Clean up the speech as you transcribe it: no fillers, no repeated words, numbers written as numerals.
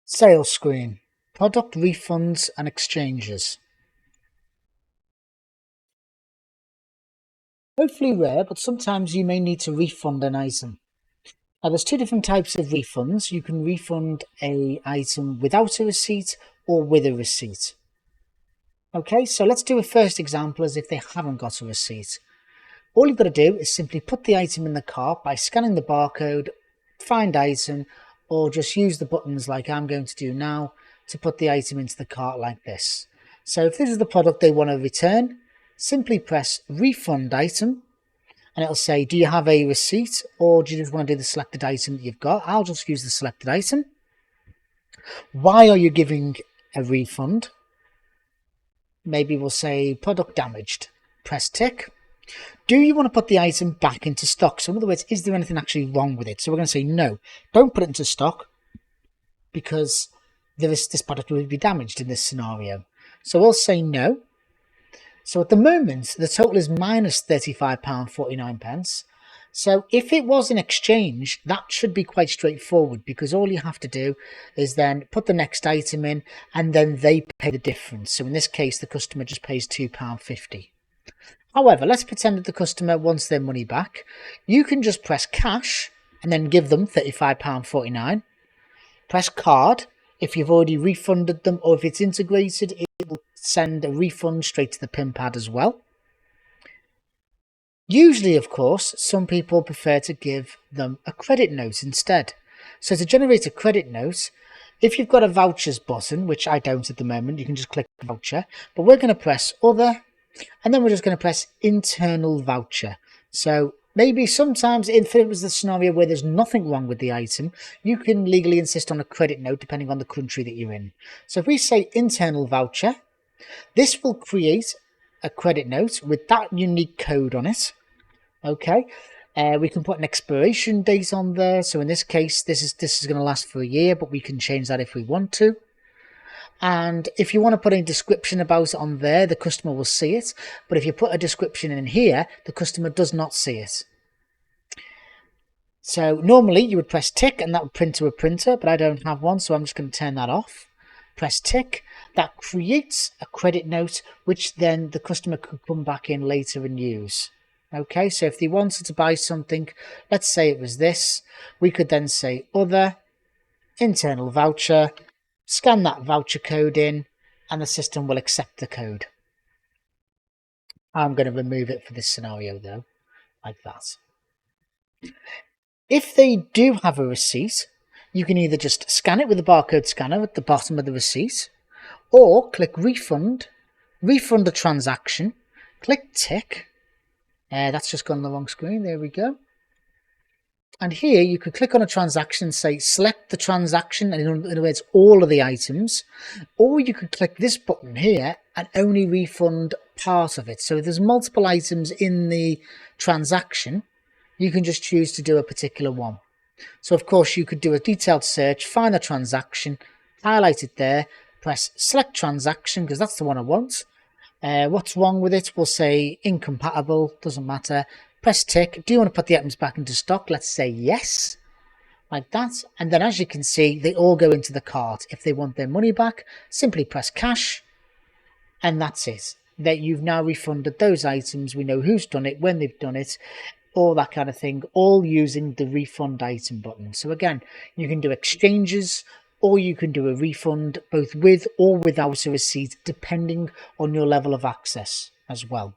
Sales screen, product refunds and exchanges. Hopefully rare, but sometimes you may need to refund an item. Now there's two different types of refunds. You can refund an item without a receipt or with a receipt. Okay, so let's do a first example as if they haven't got a receipt. All you've got to do is simply put the item in the cart by scanning the barcode, find item, or just use the buttons like I'm going to do now to put the item into the cart like this. So if this is the product they want to return, simply press refund item and it'll say, do you have a receipt or do you just want to do the selected item that you've got? I'll just use the selected item. Why are you giving a refund? Maybe we'll say product damaged. Press tick. Do you want to put the item back into stock? So in other words, is there anything actually wrong with it? So we're going to say no, don't put it into stock because this product will be damaged in this scenario. So we'll say no. So at the moment, the total is minus £35.49. So if it was an exchange, that should be quite straightforward because all you have to do is then put the next item in and then they pay the difference. So in this case, the customer just pays £2.50. However, let's pretend that the customer wants their money back. You can just press cash and then give them £35.49. Press card if you've already refunded them, or if it's integrated, it will send a refund straight to the PIN pad as well. Usually, of course, some people prefer to give them a credit note instead. So to generate a credit note, if you've got a vouchers button, which I don't at the moment, you can just click voucher, but we're going to press other, and then we're just going to press internal voucher. So maybe sometimes if it was the scenario where there's nothing wrong with the item, you can legally insist on a credit note depending on the country that you're in. So if we say internal voucher, this will create a credit note with that unique code on it. Okay, we can put an expiration date on there. So in this case, this is going to last for a year, but we can change that if we want to. And if you want to put a description about it on there, the customer will see it. But if you put a description in here, the customer does not see it. So normally you would press tick and that would print to a printer, but I don't have one, so I'm just going to turn that off. Press tick. That creates a credit note, which then the customer could come back in later and use. Okay, so if they wanted to buy something, let's say it was this, we could then say other, internal voucher, scan that voucher code in, and the system will accept the code. I'm going to remove it for this scenario though, like that. If they do have a receipt, you can either just scan it with the barcode scanner at the bottom of the receipt, or click refund, refund a transaction, click tick. That's just gone on the wrong screen, there we go. And here you could click on a transaction and say select the transaction, and in other words all of the items, or you could click this button here and only refund part of it. So if there's multiple items in the transaction, you can just choose to do a particular one. So of course you could do a detailed search, find the transaction, highlight it there, press select transaction because that's the one I want. What's wrong with it? We'll say incompatible, doesn't matter. Press tick. Do you want to put the items back into stock? Let's say yes, like that. And then as you can see, they all go into the cart. If they want their money back, simply press cash, and that's it. That you've now refunded those items. We know who's done it, when they've done it, all that kind of thing, all using the refund item button. So again, you can do exchanges, or you can do a refund both with or without a receipt, depending on your level of access as well.